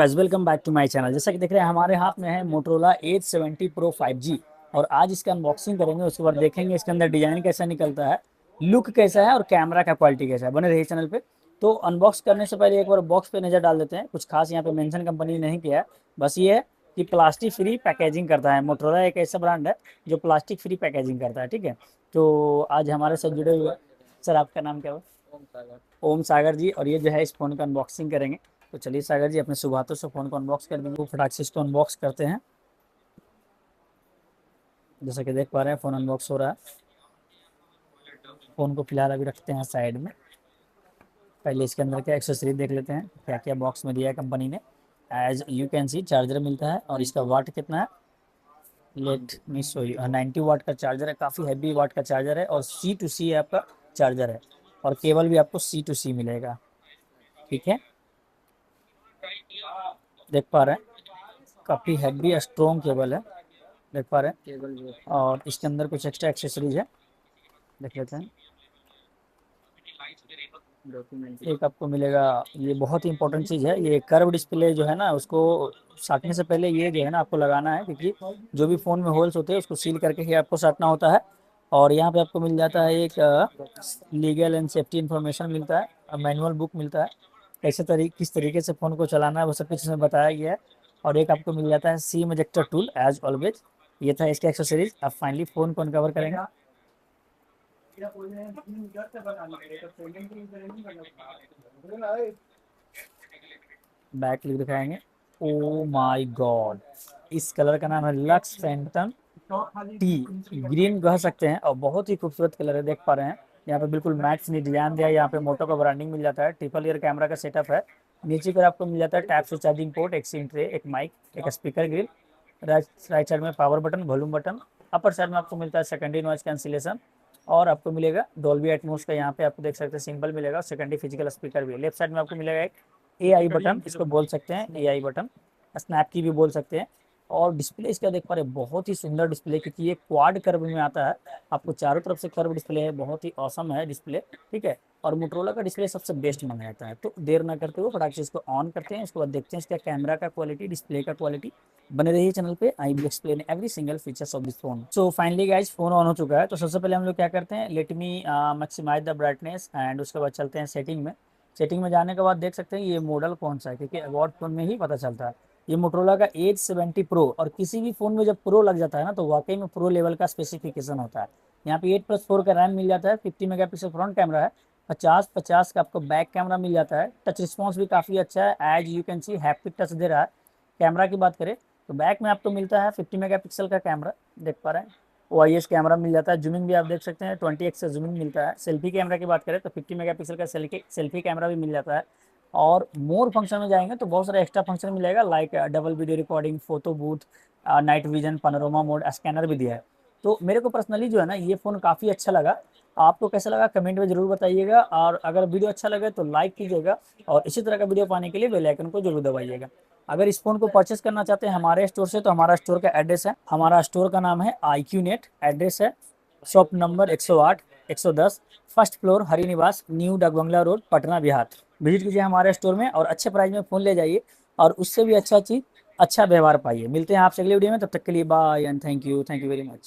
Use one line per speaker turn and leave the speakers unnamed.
Welcome back to my channel. जैसा कि देख रहे हैं हमारे हाथ में है मोटरोला एज 70 प्रो 5G और आज इसका अनबॉक्सिंग करेंगे। उसके बाद देखेंगे इसके अंदर डिजाइन कैसा निकलता है, लुक कैसा है और कैमरा का क्वालिटी कैसा है। बने रहिए चैनल पे। तो अनबॉक्स करने से पहले एक बार बॉक्स पे नजर डाल देते हैं। कुछ खास यहाँ पे मेंशन कंपनी ने नहीं किया है, बस ये है कि प्लास्टिक फ्री पैकेजिंग करता है। मोटरोला एक ऐसा ब्रांड है जो प्लास्टिक फ्री पैकेजिंग करता है। ठीक है, तो आज हमारे साथ जुड़े हुए सर, आपका नाम क्या हुआ? ओम सागर जी। और ये जो है इस फोन का अनबॉक्सिंग करेंगे। तो चलिए सागर जी, अपने शुभ हाथों से फोन को अनबॉक्स कर देंगे। वो फटाक से इसको अनबॉक्स करते हैं। जैसा कि देख पा रहे हैं फोन अनबॉक्स हो रहा है। फोन को फिलहाल अभी रखते हैं साइड में। पहले इसके अंदर क्या एक्सेसरीज देख लेते हैं, क्या क्या बॉक्स में दिया है कंपनी ने। As you can see charger मिलता है और इसका वाट कितना है, let me show you. 90 watt का चार्जर है, काफ़ी हैवी वाट का चार्जर है और C to C आपका चार्जर है। और केबल भी आपको C to C मिलेगा। ठीक है, देख पा रहे हैं काफ़ी हैवी स्ट्रॉन्ग केबल है, देख पा रहे हैं। और इसके अंदर कुछ एक्स्ट्रा एक्सेसरीज है, देख लेते हैं। एक आपको मिलेगा, ये बहुत ही इंपॉर्टेंट चीज़ है, ये कर्व डिस्प्ले जो है ना, उसको साटने से पहले ये जो है ना आपको लगाना है, क्योंकि जो भी फ़ोन में होल्स होते हैं उसको सील करके ही आपको साटना होता है। और यहाँ पे आपको मिल जाता है एक लीगल एंड सेफ्टी इंफॉर्मेशन मिलता है, मैनुअल बुक मिलता है, किस तरीके से फ़ोन को चलाना है वो सब कुछ इसमें बताया गया है। और एक आपको मिल जाता है सीम इजेक्टर टूल एज ऑलवेज। ये था इसके एक्सेसरीज। अब फाइनली फ़ोन को अनकवर करेंगे। बैक क्लिक दिखाएंगे। ओ माय गॉड, इस कलर का नाम है लक्स फैंटम टी, ग्रीन कह सकते हैं और बहुत ही खूबसूरत कलर है, देख पा रहे हैं। यहाँ पे बिल्कुल मैट फिनिश डिजाइन दिया है। यहाँ पे मोटो का ब्रांडिंग मिल जाता है। ट्रिपल ईयर कैमरा का सेटअप है। नीचे पर आपको मिल जाता है टैप से चार्जिंग पोर्ट, एक सिम ट्रे, एक माइक, एक स्पीकर ग्रिल। राइट साइड में power button, volume button. Upper side में आपको मिलता है सेकेंडरी नॉइज कैंसिलेशन और आपको मिलेगा डॉल्बी एटमॉस का, यहाँ पे आपको देख सकते हैं सिंबल मिलेगा। सेकेंडरी फिजिकल स्पीकर भी। लेफ्ट साइड में आपको मिलेगा एक AI बटन, इसको बोल सकते हैं AI बटन, स्नैप की भी बोल सकते हैं। और डिस्प्ले इसका देख पा रहे हैं, बहुत ही सुंदर डिस्प्ले, क्योंकि ये क्वाड कर्व में आता है। आपको चारों तरफ से कर्व डिस्प्ले है, बहुत ही औसम है डिस्प्ले। ठीक है, और मोटरोला का डिस्प्ले सबसे बेस्ट माना जाता है। तो देर ना करते हुए फटाक से इसको ऑन करते हैं, उसके बाद देखते हैं इसका कैमरा का क्वालिटी, डिस्प्ले का क्वालिटी। बने रहिए चैनल पे, I will explain every single features of this phone. So finally guys, phone on हो चुका है। तो सबसे पहले हम लोग क्या करते हैं, let me maximise the brightness and उसके बाद चलते हैं सेटिंग में। सेटिंग में जाने के बाद देख सकते हैं ये मॉडल कौन सा है, क्योंकि अवार्ड फोन में ही पता चलता है। ये मोटरोला का एज 70 प्रो, और किसी भी फोन में जब प्रो लग जाता है ना तो वाकई में प्रो लेवल का स्पेसिफिकेशन होता है। यहाँ पे 8+4 का रैम मिल जाता है, 50 मेगापिक्सल फ्रंट कैमरा है, 50-50 का आपको बैक कैमरा मिल जाता है। टच रिस्पॉन्स भी काफ़ी अच्छा है, as you can see haptic touch दे रहा है। कैमरा की बात करें तो बैक में आपको मिलता है 50 मेगापिक्सल का कैमरा, देख पा रहे हैं। OIS कैमरा मिल जाता है। जूमिंग भी आप देख सकते हैं, 20x से जूमिंग मिलता है। सेल्फी कैमरा की बात करें तो 50 मेगापिक्सल का सेल्फी कैमरा भी मिल जाता है। और मोर फंक्शन में जाएंगे तो बहुत सारा एक्स्ट्रा फंक्शन मिलेगा, like double video recording, photo booth, night vision, panorama mode, scanner भी दिया है। तो मेरे को पर्सनली जो है ना ये फ़ोन काफ़ी अच्छा लगा। आपको कैसा लगा कमेंट में ज़रूर बताइएगा, और अगर वीडियो अच्छा लगे तो लाइक कीजिएगा और इसी तरह का वीडियो पाने के लिए बेल आइकन को जरूर दबाइएगा। अगर इस फ़ोन को परचेस करना चाहते हैं हमारे स्टोर से तो हमारा स्टोर का एड्रेस है, हमारा स्टोर का नाम है IQNet। एड्रेस है shop number 108 110, first floor, Hari निवास, न्यू डाक बंगला रोड, पटना बिहार। विजिट कीजिए हमारे स्टोर में और अच्छे प्राइस में फ़ोन ले जाइए, और उससे भी अच्छा चीज़, अच्छा व्यवहार पाइए। मिलते हैं आपसे अगले वीडियो में, तब तक के लिए bye and thank you very much.